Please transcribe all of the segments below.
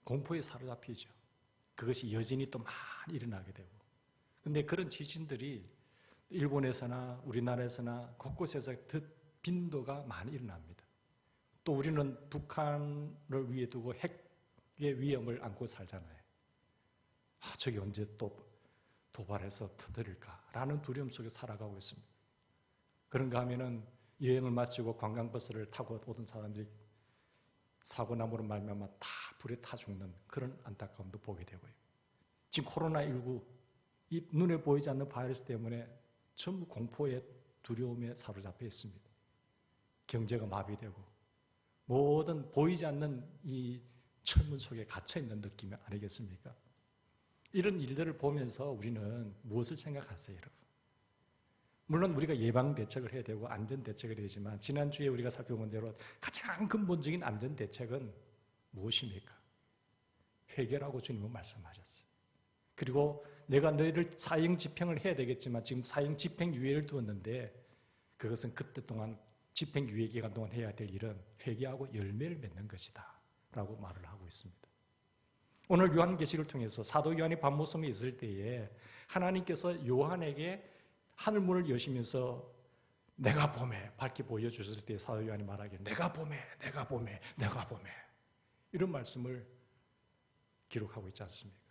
공포에 사로잡히죠. 그것이 여전히 또 많이 일어나게 되고. 그런데 그런 지진들이 일본에서나 우리나라에서나 곳곳에서 더 빈도가 많이 일어납니다. 또 우리는 북한을 위에 두고 핵의 위험을 안고 살잖아요. 저기 언제 또 도발해서 터뜨릴까라는 두려움 속에 살아가고 있습니다. 그런가 하면은 여행을 마치고 관광버스를 타고 오던 사람들이 사고나무로 말미암아 다 불에 타 죽는 그런 안타까움도 보게 되고요. 지금 코로나19 이 눈에 보이지 않는 바이러스 때문에 전부 공포에 두려움에 사로잡혀 있습니다. 경제가 마비되고 모든 보이지 않는 이 철문 속에 갇혀 있는 느낌 아니겠습니까? 이런 일들을 보면서 우리는 무엇을 생각하세요, 여러분? 물론 우리가 예방 대책을 해야 되고 안전 대책을 해야 되지만 지난주에 우리가 살펴본 대로 가장 근본적인 안전 대책은 무엇입니까? 회개라고 주님은 말씀하셨어요. 그리고 내가 너희를 사형 집행을 해야 되겠지만 지금 사형 집행 유예를 두었는데 그것은 그때 동안 집행 유예 기간 동안 해야 될 일은 회개하고 열매를 맺는 것이다 라고 말을 하고 있습니다. 오늘 요한계시를 통해서 사도 요한이 밤모섬에 있을 때에 하나님께서 요한에게 하늘문을 여시면서 내가 봄에 밝게 보여주셨을 때 사도 요한이 말하기를 내가 봄에 내가 봄에 내가 봄에 이런 말씀을 기록하고 있지 않습니까?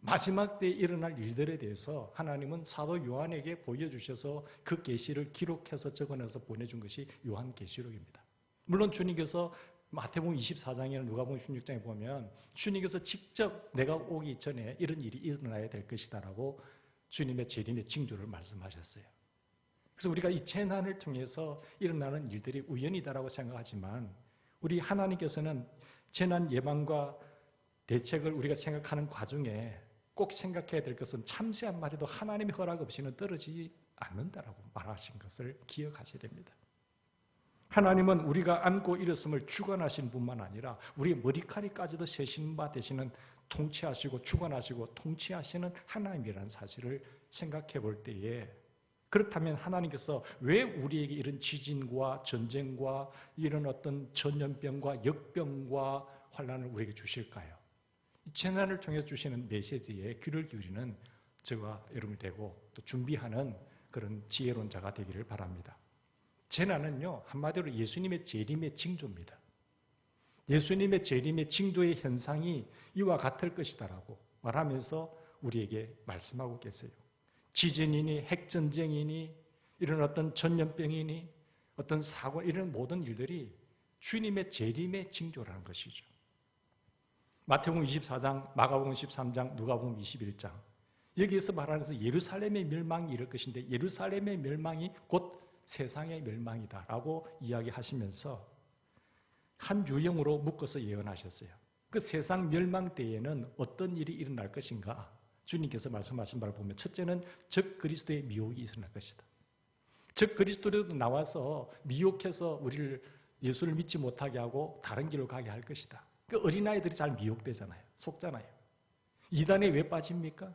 마지막 때에 일어날 일들에 대해서 하나님은 사도 요한에게 보여주셔서 그 계시를 기록해서 적어내서 보내준 것이 요한계시록입니다. 물론 주님께서 마태복음 24장이나 누가복음 16장에 보면 주님께서 직접 내가 오기 전에 이런 일이 일어나야 될 것이다라고 주님의 재림의 징조를 말씀하셨어요. 그래서 우리가 이 재난을 통해서 일어나는 일들이 우연이다라고 생각하지만 우리 하나님께서는 재난 예방과 대책을 우리가 생각하는 과정에 꼭 생각해야 될 것은 참새 한 마리도 하나님의 허락 없이는 떨어지지 않는다라고 말하신 것을 기억하셔야 됩니다. 하나님은 우리가 안고 일었음을 주관하신 분만 아니라 우리의 머리카락까지도 세신 바 되시는 통치하시고 주관하시고 통치하시는 하나님이라는 사실을 생각해 볼 때에 그렇다면 하나님께서 왜 우리에게 이런 지진과 전쟁과 이런 어떤 전염병과 역병과 환난을 우리에게 주실까요? 이 재난을 통해 주시는 메시지에 귀를 기울이는 저와 여러분이 되고 또 준비하는 그런 지혜로운 자가 되기를 바랍니다. 재난은요 한마디로 예수님의 재림의 징조입니다. 예수님의 재림의 징조의 현상이 이와 같을 것이다라고 말하면서 우리에게 말씀하고 계세요. 지진이니 핵전쟁이니 이런 어떤 전염병이니 어떤 사고 이런 모든 일들이 주님의 재림의 징조라는 것이죠. 마태복음 24장, 마가복음 13장, 누가복음 21장 여기에서 말하는 것은 예루살렘의 멸망이 이럴 것인데 예루살렘의 멸망이 곧 세상의 멸망이다라고 이야기하시면서 한 유형으로 묶어서 예언하셨어요. 그 세상 멸망 때에는 어떤 일이 일어날 것인가? 주님께서 말씀하신 바를 보면 첫째는 적 그리스도의 미혹이 일어날 것이다. 적 그리스도로 나와서 미혹해서 우리를 예수를 믿지 못하게 하고 다른 길로 가게 할 것이다. 그 어린아이들이 잘 미혹되잖아요. 속잖아요. 이단에 왜 빠집니까?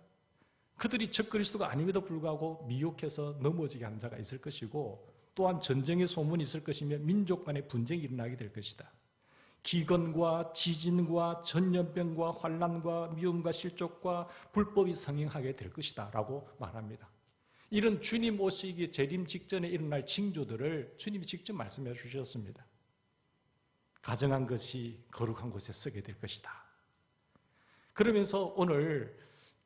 그들이 적 그리스도가 아님에도 불구하고 미혹해서 넘어지게 하는 자가 있을 것이고 또한 전쟁의 소문이 있을 것이며 민족 간의 분쟁이 일어나게 될 것이다. 기근과 지진과 전염병과 환난과 미움과 실족과 불법이 성행하게 될 것이다 라고 말합니다. 이런 주님 오시기 재림 직전에 일어날 징조들을 주님이 직접 말씀해 주셨습니다. 가정한 것이 거룩한 곳에 서게 될 것이다. 그러면서 오늘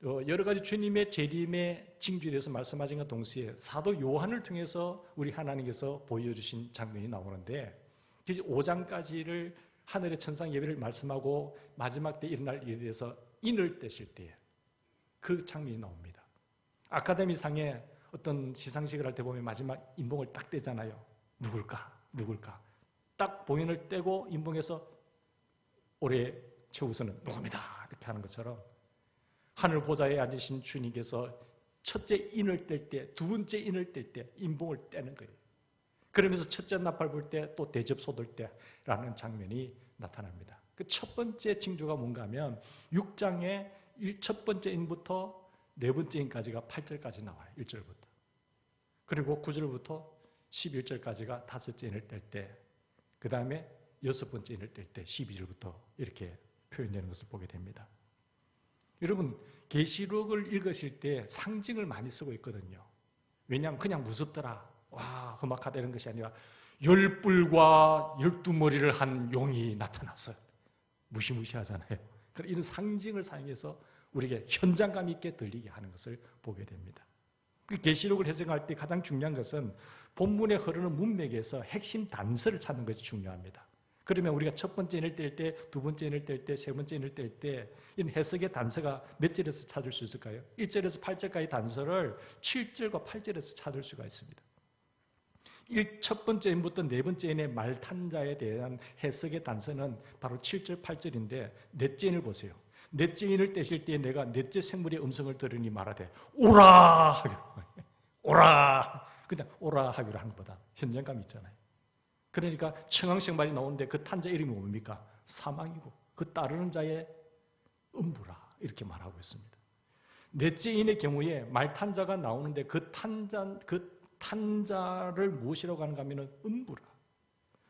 여러 가지 주님의 재림의 징조에 대해서 말씀하신 것 동시에 사도 요한을 통해서 우리 하나님께서 보여주신 장면이 나오는데 5장까지를 하늘의 천상 예배를 말씀하고 마지막 때 일어날 일에 대해서 인을 떼실 때 그 장면이 나옵니다. 아카데미상에 어떤 시상식을 할 때 보면 마지막 인봉을 딱 떼잖아요. 누굴까? 딱 봉인을 떼고 인봉해서 올해 최우선은 누굽니다. 이렇게 하는 것처럼 하늘 보좌에 앉으신 주님께서 첫째 인을 뗄 때, 두 번째 인을 뗄 때 인봉을 떼는 거예요. 그러면서 첫째 나팔 불 때 또 대접 쏟을 때라는 장면이 나타납니다. 그 첫 번째 징조가 뭔가 하면 6장의 첫 번째 인부터 네 번째 인까지가 8절까지 나와요. 1절부터. 그리고 9절부터 11절까지가 다섯째 인을 뗄 때, 그 다음에 여섯 번째 인을 뗄 때 12절부터 이렇게 표현되는 것을 보게 됩니다. 여러분, 계시록을 읽으실 때 상징을 많이 쓰고 있거든요. 왜냐하면 그냥 무섭더라, 와 험악하다 이런 것이 아니라 10뿔과 12머리를 한 용이 나타나서 무시무시하잖아요. 이런 상징을 사용해서 우리에게 현장감 있게 들리게 하는 것을 보게 됩니다. 계시록을 해석할 때 가장 중요한 것은 본문에 흐르는 문맥에서 핵심 단서를 찾는 것이 중요합니다. 그러면 우리가 첫 번째 인을 뗄 때, 두 번째 인을 뗄 때, 세 번째 인을 뗄 때 이런 해석의 단서가 몇 절에서 찾을 수 있을까요? 1절에서 8절까지 단서를 7절과 8절에서 찾을 수가 있습니다. 첫 번째 인부터 네 번째 인의 말탄자에 대한 해석의 단서는 바로 7절, 8절인데 넷째 인을 보세요. 넷째 인을 떼실 때 내가 넷째 생물의 음성을 들으니 말하되 오라 하기로, 오라, 그냥 오라 하기로 하는 것보다 현장감이 있잖아요. 그러니까 청황색 말이 나오는데 그 탄자 이름이 뭡니까? 사망이고 그 따르는 자의 음부라 이렇게 말하고 있습니다. 넷째 인의 경우에 말탄자가 나오는데 그 탄자를 무엇이라고 하는가 하면 음부라,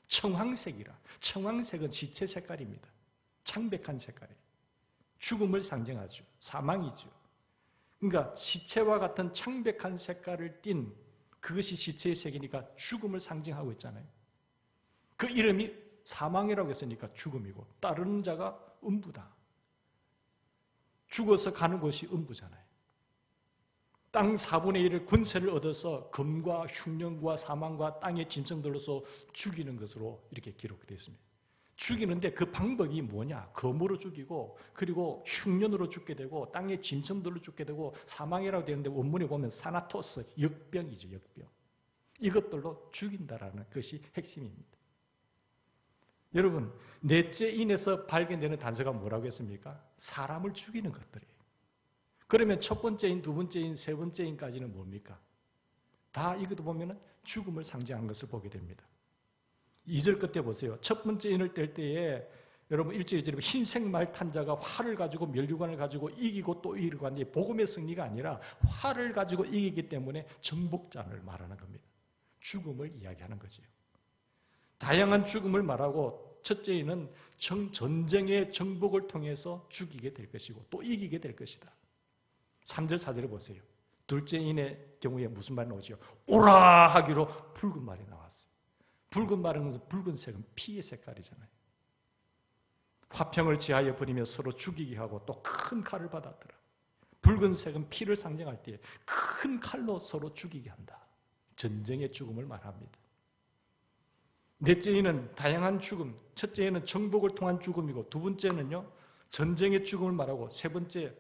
청황색이라. 청황색은 시체 색깔입니다. 창백한 색깔이에요. 죽음을 상징하죠. 사망이죠. 그러니까 시체와 같은 창백한 색깔을 띤 그것이 시체의 색이니까 죽음을 상징하고 있잖아요. 그 이름이 사망이라고 했으니까 죽음이고 따르는 자가 음부다. 죽어서 가는 곳이 음부잖아요. 땅 4분의 1을 군세를 얻어서 금과 흉년과 사망과 땅의 짐승들로서 죽이는 것으로 이렇게 기록되어 있습니다. 죽이는데 그 방법이 뭐냐? 검으로 죽이고 그리고 흉년으로 죽게 되고 땅의 짐승들로 죽게 되고 사망이라고 되는데 원문에 보면 사나토스, 역병이죠. 역병. 이것들로 죽인다라는 것이 핵심입니다. 여러분, 넷째 인에서 발견되는 단서가 뭐라고 했습니까? 사람을 죽이는 것들이에요. 그러면 첫 번째 인, 두 번째 인, 세 번째 인까지는 뭡니까? 다 이것도 보면 죽음을 상징하는 것을 보게 됩니다. 2절 끝에 보세요. 첫 번째 인을 뗄 때에 여러분 1절, 2절에 흰색 말탄자가 활을 가지고 멸류관을 가지고 이기고 또 이기고 하는데 복음의 승리가 아니라 활을 가지고 이기기 때문에 정복자를 말하는 겁니다. 죽음을 이야기하는 거죠. 다양한 죽음을 말하고 첫째 인은 전쟁의 정복을 통해서 죽이게 될 것이고 또 이기게 될 것이다. 3절, 4절에 보세요. 둘째 인의 경우에 무슨 말이 나오죠? 오라 하기로 붉은 말이 나왔어요. 붉은 말은 것은 붉은색은 피의 색깔이잖아요. 화평을 지하에 부리며 서로 죽이게 하고 또 큰 칼을 받았더라. 붉은색은 피를 상징할 때 큰 칼로 서로 죽이게 한다. 전쟁의 죽음을 말합니다. 넷째 인은 다양한 죽음, 첫째는 정복을 통한 죽음이고 두 번째는요 전쟁의 죽음을 말하고 세 번째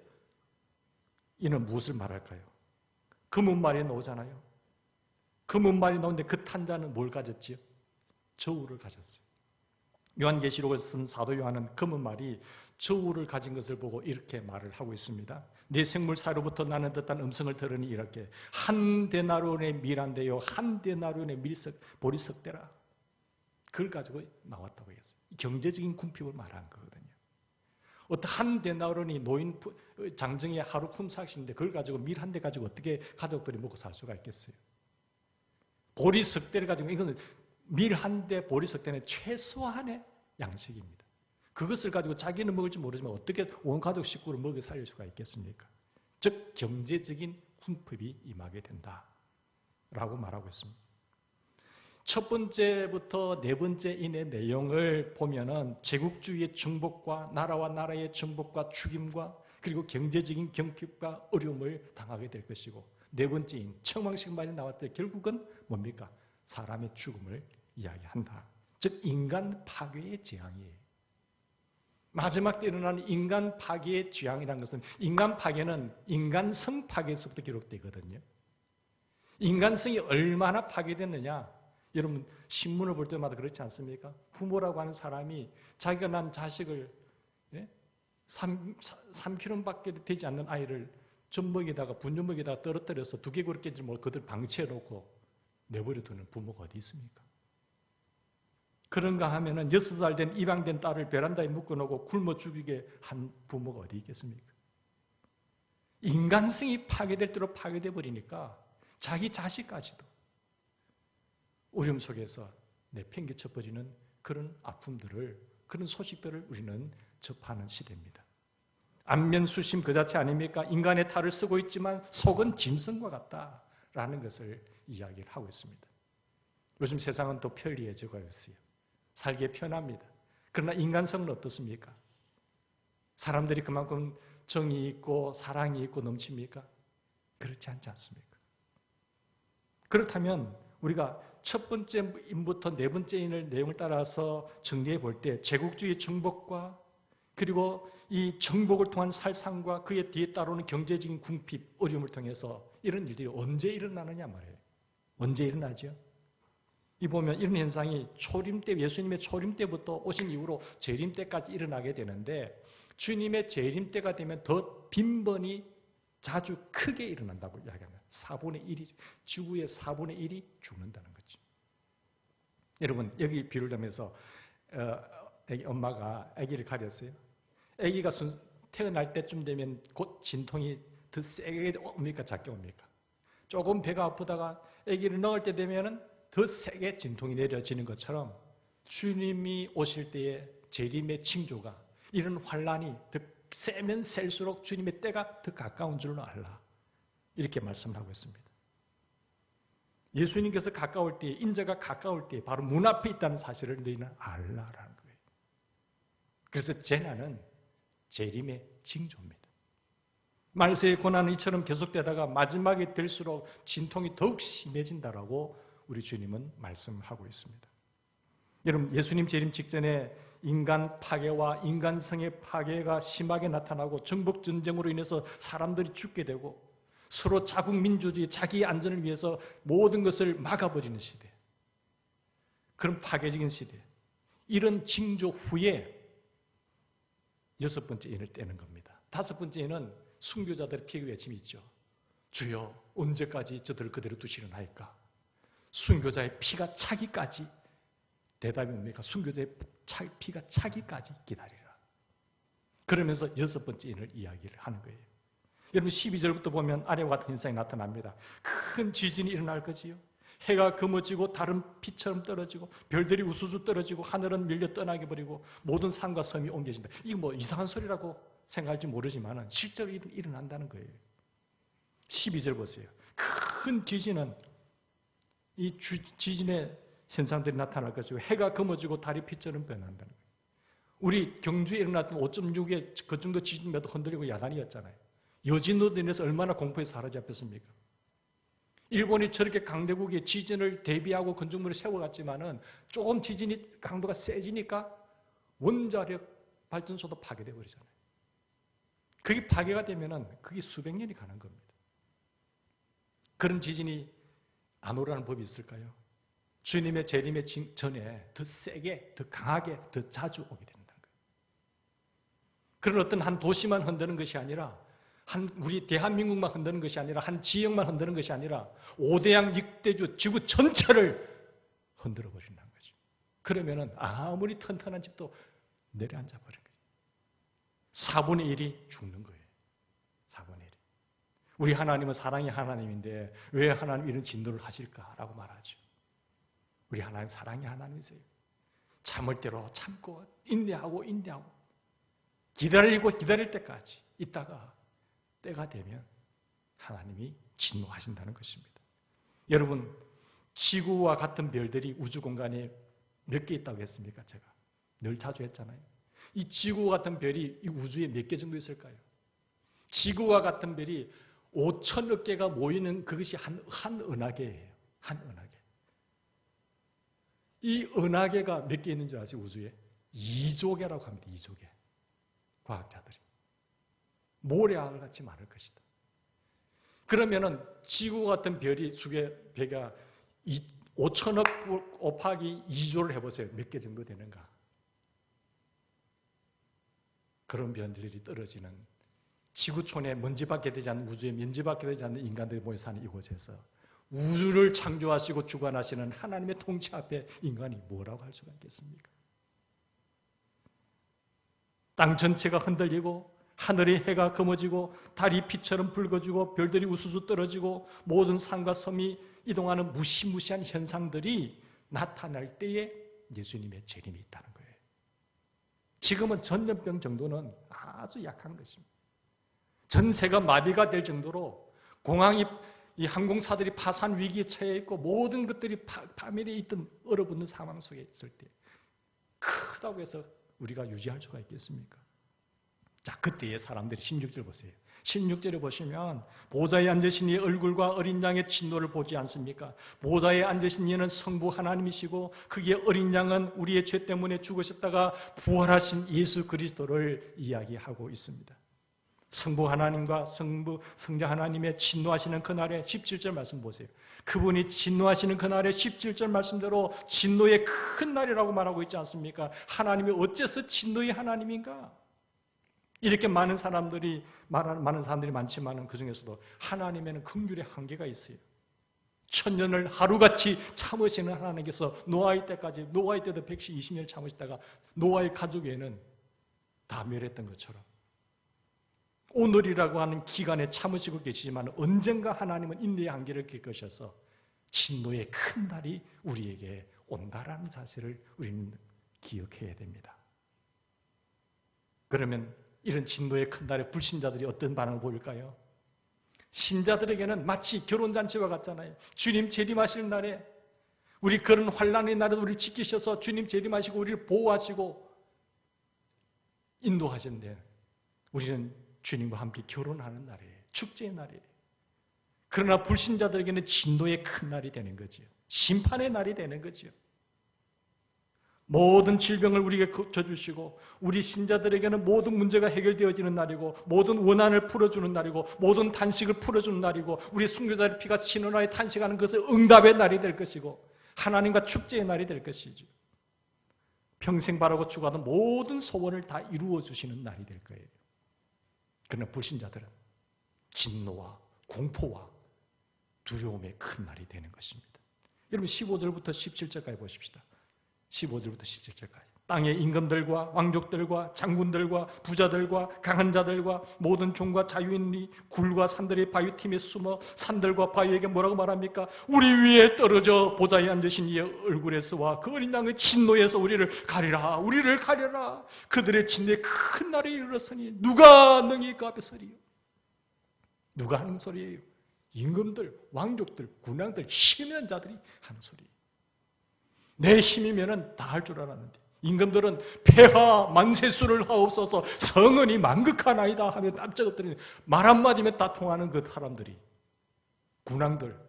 이는 무엇을 말할까요? 검은 말이 나오잖아요. 검은 말이 나오는데 그 탄자는 뭘 가졌지요? 저울을 가졌어요. 요한계시록을 쓴 사도 요한은 검은 말이 저울을 가진 것을 보고 이렇게 말을 하고 있습니다. 내 생물 사이로부터 나는 듯한 음성을 들으니 이렇게 한 데나리온의 밀한데요 한 데나리온의 보리석대라. 그걸 가지고 나왔다고 했어요. 경제적인 궁핍을 말하는 거거든요. 어떤 한 데나리온이 노인 장정의 하루 품삯인데 그걸 가지고 밀 한 대 가지고 어떻게 가족들이 먹고 살 수가 있겠어요? 보리석대를 가지고 이거는 밀 한 대 보리석대는 최소한의 양식입니다. 그것을 가지고 자기는 먹을지 모르지만 어떻게 온 가족 식구를 먹여 살릴 수가 있겠습니까? 즉 경제적인 궁핍이 임하게 된다라고 말하고 있습니다. 첫 번째부터 네 번째 인의 내용을 보면은 제국주의의 정복과 나라와 나라의 정복과 죽임과 그리고 경제적인 경핍과 어려움을 당하게 될 것이고 네 번째 인 청황식 말이 나왔을 때 결국은 뭡니까? 사람의 죽음을 이야기한다. 즉 인간 파괴의 재앙이에요. 마지막 때 일어나는 인간 파괴의 재앙이라는 것은 인간 파괴는 인간성 파괴에서부터 기록되거든요. 인간성이 얼마나 파괴됐느냐? 여러분 신문을 볼 때마다 그렇지 않습니까? 부모라고 하는 사람이 자기가 난 자식을 3kg밖에 되지 않는 아이를 젖먹이다가 분유먹이다가 떨어뜨려서 두개골 깨지 뭘 그들 방치해놓고 내버려 두는 부모가 어디 있습니까? 그런가 하면은 6살 된 입양된 딸을 베란다에 묶어놓고 굶어 죽이게 한 부모가 어디 있겠습니까? 인간성이 파괴될 대로 파괴돼 버리니까 자기 자식까지도 어려움 속에서 내팽개쳐 버리는 그런 아픔들을 그런 소식들을 우리는 접하는 시대입니다. 안면수심 그 자체 아닙니까? 인간의 탈을 쓰고 있지만 속은 짐승과 같다라는 것을 이야기를 하고 있습니다. 요즘 세상은 더 편리해지고 있어요. 살기에 편합니다. 그러나 인간성은 어떻습니까? 사람들이 그만큼 정이 있고 사랑이 있고 넘칩니까? 그렇지 않지 않습니까? 그렇다면 우리가 첫 번째 인부터 네 번째 인을 내용을 따라서 정리해 볼 때 제국주의 정복과 그리고 이 정복을 통한 살상과 그에 뒤에 따르는 경제적인 궁핍, 어려움을 통해서 이런 일들이 언제 일어나느냐 말이에요. 언제 일어나죠? 이 보면 이런 현상이 초림 때, 예수님의 초림 때부터 오신 이후로 재림 때까지 일어나게 되는데 주님의 재림 때가 되면 더 빈번히 자주 크게 일어난다고 이야기합니다. 4분의 1이, 지구의 4분의 1이 죽는다는 거죠. 여러분, 여기 비를 들면서 엄마가 아기를 가렸어요. 아기가 태어날 때쯤 되면 곧 진통이 더 세게 옵니까? 작게 옵니까? 조금 배가 아프다가 아기를 넣을 때 되면은 더 세게 진통이 내려지는 것처럼 주님이 오실 때의 재림의 징조가 이런 환란이 더 세면 셀수록 주님의 때가 더 가까운 줄로 알라. 이렇게 말씀을 하고 있습니다. 예수님께서 가까울 때, 인자가 가까울 때 바로 문 앞에 있다는 사실을 너희는 알라라는 거예요. 그래서 재난은 재림의 징조입니다. 말세의 고난은 이처럼 계속되다가 마지막에 될수록 진통이 더욱 심해진다라고 우리 주님은 말씀하고 있습니다. 여러분, 예수님 재림 직전에 인간 파괴와 인간성의 파괴가 심하게 나타나고 정복 전쟁으로 인해서 사람들이 죽게 되고 서로 자국 민주주의, 자기의 안전을 위해서 모든 것을 막아버리는 시대, 그런 파괴적인 시대, 이런 징조 후에 여섯 번째 인을 떼는 겁니다. 다섯 번째 인은 순교자들의 피의 외침이 있죠. 주여, 언제까지 저들을 그대로 두시려나이까? 순교자의 피가 차기까지. 대답이 뭡니까? 순교자의 피가 차기까지 기다리라. 그러면서 여섯 번째 인을 이야기를 하는 거예요. 여러분, 12절부터 보면 아래와 같은 현상이 나타납니다. 큰 지진이 일어날 거지요. 해가 검어지고 다른 빛처럼 떨어지고 별들이 우수수 떨어지고 하늘은 밀려 떠나게 버리고 모든 산과 섬이 옮겨진다. 이거 뭐 이상한 소리라고 생각할지 모르지만 실제로 일어난다는 거예요. 12절 보세요. 큰 지진은 이 지진의 현상들이 나타날 것이고 해가 검어지고 달이 빛처럼 변한다는 거예요. 우리 경주에 일어났던 5.6의 그 정도 지진에도 흔들리고 야단이었잖아요. 여진으로 인해서 얼마나 공포에 사로잡혔습니까? 일본이 저렇게 강대국의 지진을 대비하고 건축물을 세워갔지만은 조금 지진이 강도가 세지니까 원자력 발전소도 파괴돼 버리잖아요. 그게 파괴가 되면은 그게 수백 년이 가는 겁니다. 그런 지진이 안 오라는 법이 있을까요? 주님의 재림의 전에 더 세게, 더 강하게, 더 자주 오게 된다는 거예요. 그런 어떤 한 도시만 흔드는 것이 아니라 우리 대한민국만 흔드는 것이 아니라 한 지역만 흔드는 것이 아니라 5대양 6대주 지구 전체를 흔들어 버린다는 거죠. 그러면은 아무리 튼튼한 집도 내려앉아 버린 거예요. 4분의 1이 죽는 거예요. 4분의 1이. 우리 하나님은 사랑의 하나님인데 왜 하나님 이런 진노를 하실까라고 말하죠. 우리 하나님 사랑의 하나님이세요. 참을 대로 참고 인내하고 기다릴 때까지 있다가 때가 되면 하나님이 진노하신다는 것입니다. 여러분, 지구와 같은 별들이 우주 공간에 몇 개 있다고 했습니까? 제가 늘 자주 했잖아요. 이 지구와 같은 별이 이 우주에 몇 개 정도 있을까요? 지구와 같은 별이 5천억 개가 모이는 그것이 한 은하계예요. 한 은하계. 이 은하계가 몇 개 있는 줄 아세요? 우주에? 2조 개라고 합니다. 2조 개. 과학자들이. 모래알 같이 많을 것이다. 그러면은 지구 같은 별이 배가 5천억 곱하기 2조를 해보세요. 몇 개 정도 되는가? 그런 별들이 떨어지는 지구촌에 먼지밖에 되지 않는 우주에 먼지밖에 되지 않는 인간들이 모여 사는 이곳에서 우주를 창조하시고 주관하시는 하나님의 통치 앞에 인간이 뭐라고 할 수가 있겠습니까? 땅 전체가 흔들리고 하늘의 해가 검어지고 달이 빛처럼 붉어지고 별들이 우수수 떨어지고 모든 산과 섬이 이동하는 무시무시한 현상들이 나타날 때에 예수님의 재림이 있다는 거예요. 지금은 전염병 정도는 아주 약한 것입니다. 전세가 마비가 될 정도로 공항이 이 항공사들이 파산 위기에 처해 있고 모든 것들이 파멸에 있던 얼어붙는 상황 속에 있을 때 크다고 해서 우리가 유지할 수가 있겠습니까? 자, 그때의 사람들이 16절 보세요. 16절에 보시면 보좌에 앉으신 이의 얼굴과 어린 양의 진노를 보지 않습니까? 보좌에 앉으신 이는 성부 하나님이시고 거기에 어린 양은 우리의 죄 때문에 죽으셨다가 부활하신 예수 그리스도를 이야기하고 있습니다. 성부 하나님과 성자 하나님의 진노하시는 그날의 17절 말씀 보세요. 그분이 진노하시는 그날의 17절 말씀대로 진노의 큰 날이라고 말하고 있지 않습니까? 하나님이 어째서 진노의 하나님인가? 이렇게 많은 사람들이 많지만 그 중에서도 하나님에는 긍휼의 한계가 있어요. 천년을 하루같이 참으시는 하나님께서 노아의 때까지, 노아의 때도 120년을 참으시다가 노아의 가족에는 다 멸했던 것처럼 오늘이라고 하는 기간에 참으시고 계시지만 언젠가 하나님은 인내의 한계를 겪으셔서 진노의 큰 날이 우리에게 온다라는 사실을 우리는 기억해야 됩니다. 그러면 이런 진노의 큰 날에 불신자들이 어떤 반응을 보일까요? 신자들에게는 마치 결혼잔치와 같잖아요. 주님 재림하실 날에 우리 그런 환난의 날에 우리를 지키셔서 주님 재림하시고 우리를 보호하시고 인도하신데 우리는 주님과 함께 결혼하는 날이에요. 축제의 날이에요. 그러나 불신자들에게는 진노의 큰 날이 되는 거죠. 심판의 날이 되는 거죠. 모든 질병을 우리에게 고쳐주시고 우리 신자들에게는 모든 문제가 해결되어지는 날이고 모든 원한을 풀어주는 날이고 모든 탄식을 풀어주는 날이고 우리 순교자의 피가 신원하에 탄식하는 것은 응답의 날이 될 것이고 하나님과 축제의 날이 될 것이죠. 평생 바라고 추구하던 모든 소원을 다 이루어주시는 날이 될 거예요. 그러나 불신자들은 진노와 공포와 두려움의 큰 날이 되는 것입니다. 여러분 15절부터 17절까지 보십시다. 15절부터 17절까지 땅의 임금들과 왕족들과 장군들과 부자들과 강한 자들과 모든 종과 자유인이 굴과 산들의 바위틈에 숨어 산들과 바위에게 뭐라고 말합니까? 우리 위에 떨어져 보좌에 앉으신 이의 얼굴에서와 그 어린 양의 진노에서 우리를 가리라, 우리를 가려라. 그들의 진노의 큰 날이 이르렀으니 누가 능히 그 앞에 서리요? 누가 하는 소리예요? 임금들, 왕족들, 군왕들, 힘 있는 자들이 하는 소리예요. 내 힘이면 다 할 줄 알았는데 임금들은 폐하 만세수를 하옵소서 성은이 만극하나이다 하며 깜짝 엎드리는 말 한마디면 다 통하는 그 사람들이 군왕들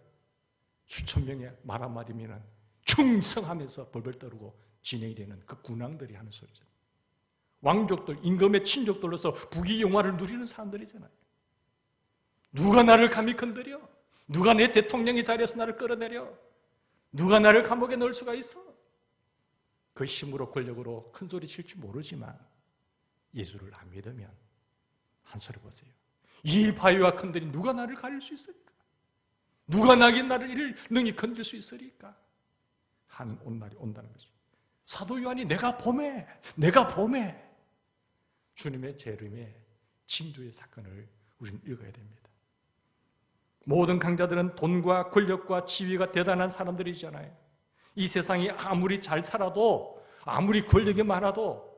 수천 명의 말 한마디면 충성하면서 벌벌 떠르고 진행이 되는 그 군왕들이 하는 소리죠. 왕족들, 임금의 친족들로서 부귀영화를 누리는 사람들이잖아요. 누가 나를 감히 건드려? 누가 내 대통령의 자리에서 나를 끌어내려? 누가 나를 감옥에 넣을 수가 있어? 그 힘으로 권력으로 큰 소리 칠 줄 모르지만 예수를 안 믿으면 한 소리 보세요. 이 바위와 큰들이 누가 나를 가릴 수 있을까? 누가 나를 능히 건질 수 있으리까? 한 온날이 온다는 거죠. 사도 요한이 내가 봄에 주님의 재림의 징조의 사건을 우리는 읽어야 됩니다. 모든 강자들은 돈과 권력과 지위가 대단한 사람들이잖아요. 이 세상이 아무리 잘 살아도 아무리 권력이 많아도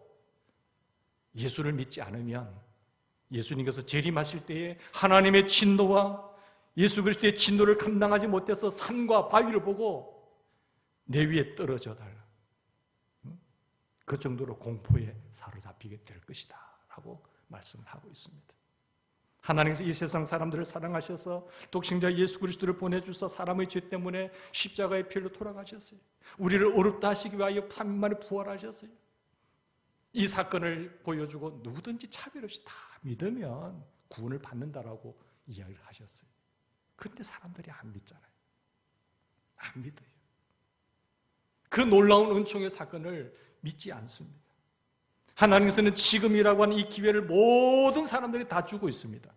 예수를 믿지 않으면 예수님께서 재림하실 때에 하나님의 진노와 예수 그리스도의 진노를 감당하지 못해서 산과 바위를 보고 내 위에 떨어져 달라. 그 정도로 공포에 사로잡히게 될 것이다 라고 말씀을 하고 있습니다. 하나님께서 이 세상 사람들을 사랑하셔서 독생자 예수 그리스도를 보내주사 사람의 죄 때문에 십자가의 피로 돌아가셨어요. 우리를 어렵다 하시기 위하여 3일 만에 부활하셨어요. 이 사건을 보여주고 누구든지 차별 없이 다 믿으면 구원을 받는다라고 이야기를 하셨어요. 그런데 사람들이 안 믿잖아요. 안 믿어요. 그 놀라운 은총의 사건을 믿지 않습니다. 하나님께서는 지금이라고 하는 이 기회를 모든 사람들이 다 주고 있습니다.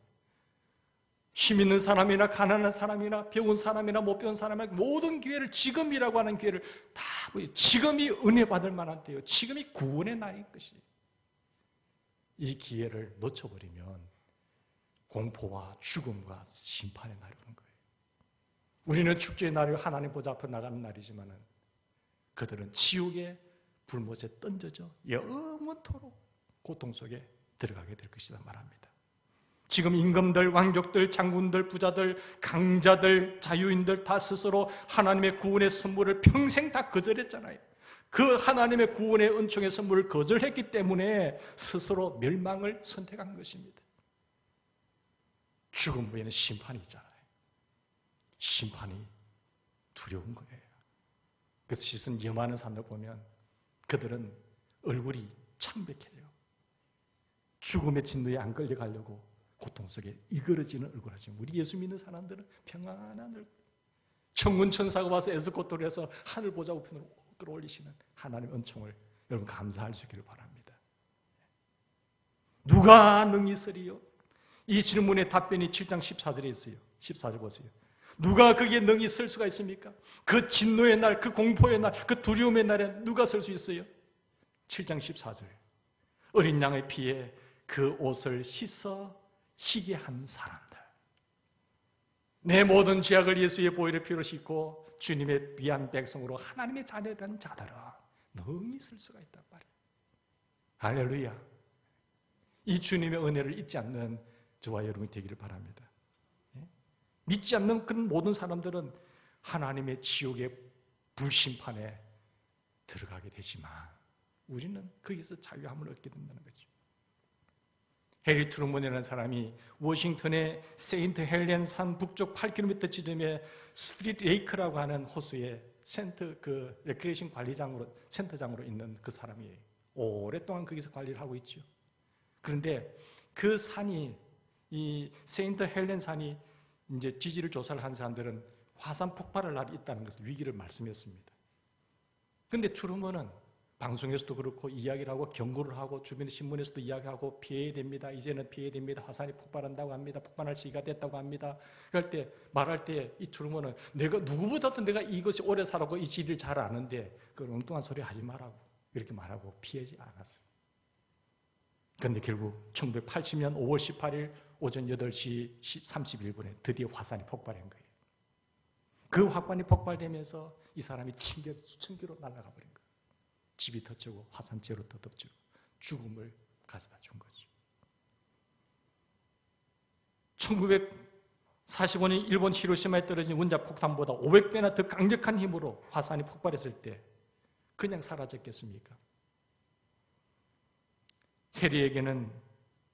힘 있는 사람이나 가난한 사람이나 배운 사람이나 못 배운 사람이나 모든 기회를 지금이라고 하는 기회를 다 보여요. 지금이 은혜 받을 만한 때요. 지금이 구원의 날인 것이에요. 이 기회를 놓쳐버리면 공포와 죽음과 심판의 날이 오는 거예요. 우리는 축제의 날이 하나님 보좌 앞에 나가는 날이지만 그들은 지옥의 불못에 던져져 영원토록 고통 속에 들어가게 될 것이다 말합니다. 지금 임금들, 왕족들, 장군들, 부자들, 강자들, 자유인들 다 스스로 하나님의 구원의 선물을 평생 다 거절했잖아요. 그 하나님의 구원의 은총의 선물을 거절했기 때문에 스스로 멸망을 선택한 것입니다. 죽음 후에는 심판이 있잖아요. 심판이 두려운 거예요. 그래서 시선 염하는 사람들 보면 그들은 얼굴이 창백해져요. 죽음의 진노에 안 끌려가려고 고통 속에 일그러지는 얼굴 하지만 우리 예수 믿는 사람들은 평안한 얼굴. 천군 천사가 와서 에스코트를 해서 하늘 보좌 우편으로 끌어올리시는 하나님의 은총을 여러분 감사할 수 있기를 바랍니다. 누가 능히 서리요? 이 질문의 답변이 7장 14절에 있어요. 14절 보세요. 누가 거기에 능히 설 수가 있습니까? 그 진노의 날, 그 공포의 날, 그 두려움의 날에 누가 설 수 있어요? 7장 14절. 어린 양의 피에 그 옷을 씻어 희게 한 사람들. 내 모든 죄악을 예수의 보혈의 피로 씻고 주님의 귀한 백성으로 하나님의 자녀된 자들은 능히 설 수가 있단 말이에요. 할렐루야. 이 주님의 은혜를 잊지 않는 저와 여러분이 되기를 바랍니다. 믿지 않는 그런 모든 사람들은 하나님의 지옥의 불심판에 들어가게 되지만 우리는 거기서 자유함을 얻게 된다는 거죠. 해리 트루먼이라는 사람이 워싱턴의 세인트 헬렌 산 북쪽 8km 지점에 스프릿 레이크라고 하는 호수에 레크레이션 관리장으로, 센터장으로 있는 그 사람이에요. 오랫동안 거기서 관리를 하고 있죠. 그런데 그 산이, 이 세인트 헬렌 산이 이제 지지를 조사를 한 사람들은 화산 폭발할 날이 있다는 것을 위기를 말씀했습니다. 그런데 트루먼은 방송에서도 그렇고 이야기를 하고 경고를 하고 주변의 신문에서도 이야기하고 피해야 됩니다. 이제는 피해야 됩니다. 화산이 폭발한다고 합니다. 폭발할 시기가 됐다고 합니다. 그럴 때 말할 때 이 트루먼은 내가 누구보다도 내가 이것이 오래 살았고 이 지리를 잘 아는데 그 엉뚱한 소리 하지 말라고 이렇게 말하고 피하지 않았어요. 그런데 결국 1980년 5월 18일 오전 8시 31분에 드디어 화산이 폭발한 거예요. 그 화산이 폭발되면서 이 사람이 튕겨 수천 킬로 날아가 버린 거예요. 집이 터지고 화산재로 덮치고 죽음을 가져다 준 거죠. 1945년 일본 히로시마에 떨어진 원자폭탄보다 500배나 더 강력한 힘으로 화산이 폭발했을 때 그냥 사라졌겠습니까? 해리에게는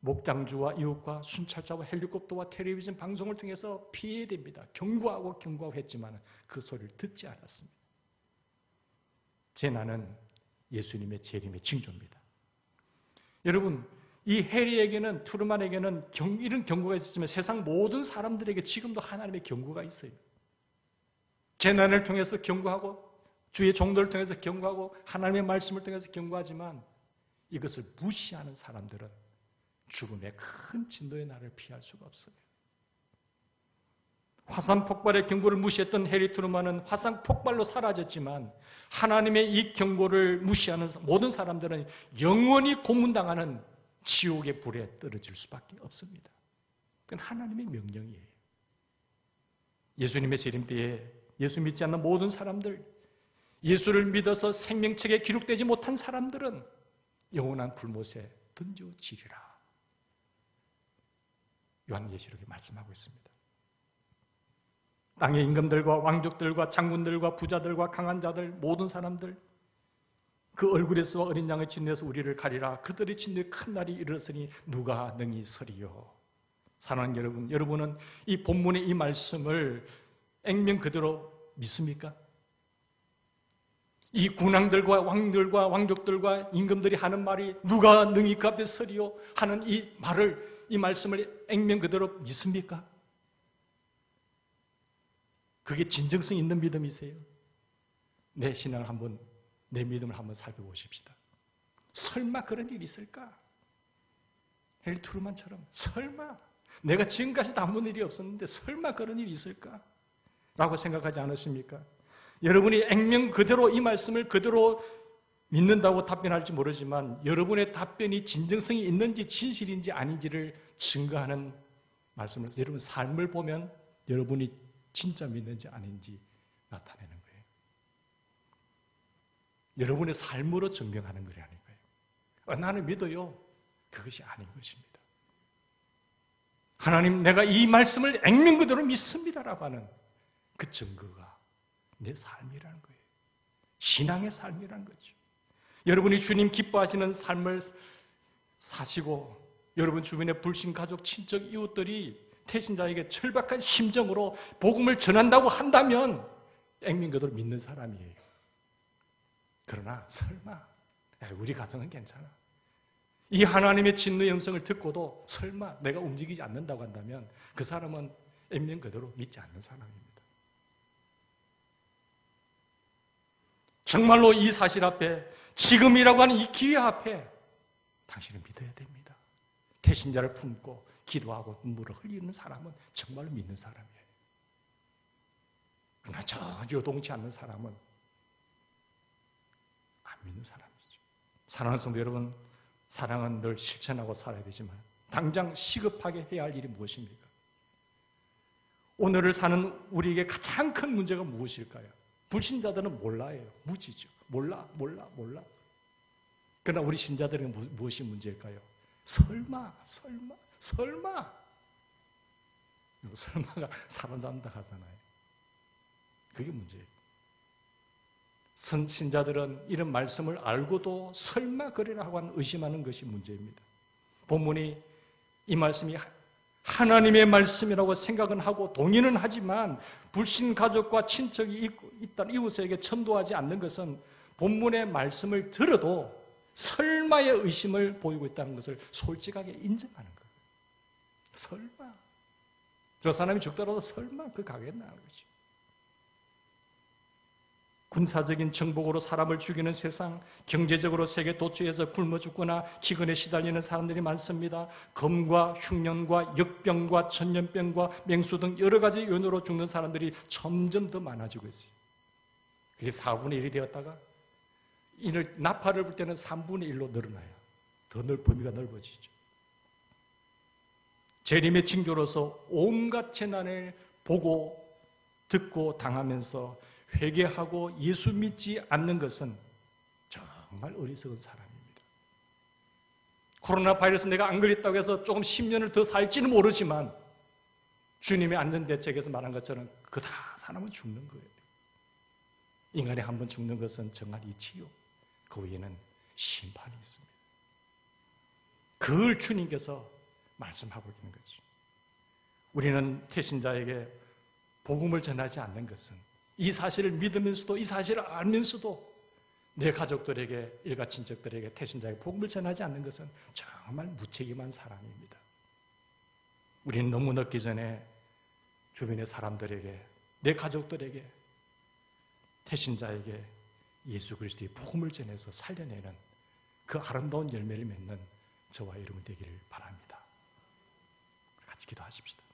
목장주와 이웃과 순찰자와 헬리콥터와 텔레비전 방송을 통해서 피해야 됩니다. 경고하고 했지만 그 소리를 듣지 않았습니다. 재난은 예수님의 재림의 징조입니다. 여러분, 이 해리에게는, 트루만에게는 이런 경고가 있었지만 세상 모든 사람들에게 지금도 하나님의 경고가 있어요. 재난을 통해서 경고하고 주의 종도를 통해서 경고하고 하나님의 말씀을 통해서 경고하지만 이것을 무시하는 사람들은 죽음의 큰 진노의 날을 피할 수가 없어요. 화산 폭발의 경고를 무시했던 해리 트루만은 화산 폭발로 사라졌지만 하나님의 이 경고를 무시하는 모든 사람들은 영원히 고문당하는 지옥의 불에 떨어질 수밖에 없습니다. 그건 하나님의 명령이에요. 예수님의 재림 때에 예수 믿지 않는 모든 사람들, 예수를 믿어서 생명책에 기록되지 못한 사람들은 영원한 불못에 던져지리라. 요한계시록에 말씀하고 있습니다. 땅의 임금들과 왕족들과 장군들과 부자들과 강한 자들 모든 사람들 그 얼굴에서 어린 양의 진노에서 우리를 가리라. 그들의 진노의 큰 날이 이르렀으니 누가 능히 서리요. 사랑하는 여러분, 여러분은 이 본문의 이 말씀을 액면 그대로 믿습니까? 이 군왕들과 왕들과 왕족들과 임금들이 하는 말이 누가 능히 그 앞에 서리요 하는 이 말을, 이 말씀을 액면 그대로 믿습니까? 그게 진정성 있는 믿음이세요? 내 신앙을 한번, 내 믿음을 한번 살펴보십시다. 설마 그런 일이 있을까? 해리 트루만처럼 설마 내가 지금까지도 아무 일이 없었는데 설마 그런 일이 있을까? 라고 생각하지 않으십니까? 여러분이 액면 그대로 이 말씀을 그대로 믿는다고 답변할지 모르지만 여러분의 답변이 진정성이 있는지 진실인지 아닌지를 증거하는 말씀을, 여러분 삶을 보면 여러분이 진짜 믿는지 아닌지 나타내는 거예요. 여러분의 삶으로 증명하는 거라는 거예요. 나는 믿어요. 그것이 아닌 것입니다. 하나님, 내가 이 말씀을 액면 그대로 믿습니다라고 하는 그 증거가 내 삶이라는 거예요. 신앙의 삶이라는 거죠. 여러분이 주님 기뻐하시는 삶을 사시고 여러분 주변의 불신 가족, 친척, 이웃들이 태신자에게 절박한 심정으로 복음을 전한다고 한다면 액면 그대로 믿는 사람이에요. 그러나 설마 우리 가정은 괜찮아. 이 하나님의 진노의 음성을 듣고도 설마 내가 움직이지 않는다고 한다면 그 사람은 액면 그대로 믿지 않는 사람입니다. 정말로 이 사실 앞에, 지금이라고 하는 이 기회 앞에 당신은 믿어야 됩니다. 태신자를 품고 기도하고 눈물을 흘리는 사람은 정말로 믿는 사람이에요. 그러나 전혀 요동치 않는 사람은 안 믿는 사람이죠. 사랑하는 성도 여러분, 사랑은 늘 실천하고 살아야 되지만 당장 시급하게 해야 할 일이 무엇입니까? 오늘을 사는 우리에게 가장 큰 문제가 무엇일까요? 불신자들은 몰라요. 무지죠. 몰라. 그러나 우리 신자들은 무엇이 문제일까요? 설마가 사로잡는다 하잖아요. 그게 문제예요. 신자들은 이런 말씀을 알고도 설마 그래라고 하는 의심하는 것이 문제입니다. 본문이 이 말씀이 하나님의 말씀이라고 생각은 하고 동의는 하지만 불신 가족과 친척이 있다는 이웃에게 전도하지 않는 것은 본문의 말씀을 들어도 설마의 의심을 보이고 있다는 것을 솔직하게 인정하는 거예요. 설마. 저 사람이 죽더라도 설마 그 가겠나 하는 거죠. 군사적인 정복으로 사람을 죽이는 세상, 경제적으로 세계 도처에서 굶어 죽거나 기근에 시달리는 사람들이 많습니다. 검과 흉년과 역병과 전염병과 맹수 등 여러 가지 요인으로 죽는 사람들이 점점 더 많아지고 있어요. 그게 4분의 1이 되었다가 이를 나팔을 불 때는 3분의 1로 늘어나요. 더 범위가 넓어지죠. 재림의 징조로서 온갖 재난을 보고 듣고 당하면서 회개하고 예수 믿지 않는 것은 정말 어리석은 사람입니다. 코로나 바이러스 내가 안 걸렸다고 해서 조금 10년을 더 살지는 모르지만 주님의 안전대책에서 말한 것처럼 그 다 사람은 죽는 거예요. 인간이 한 번 죽는 것은 정말 이치요. 그 위에는 심판이 있습니다. 그걸 주님께서 말씀하고 있는 거죠. 우리는 태신자에게 복음을 전하지 않는 것은 이 사실을 믿으면서도 이 사실을 알면서도 내 가족들에게 일가 친척들에게 태신자에게 복음을 전하지 않는 것은 정말 무책임한 사람입니다. 우리는 너무 늦기 전에 주변의 사람들에게 내 가족들에게 태신자에게 예수 그리스도의 복음을 전해서 살려내는 그 아름다운 열매를 맺는 저와 여러분 되기를 바랍니다. 같이 기도하십시다.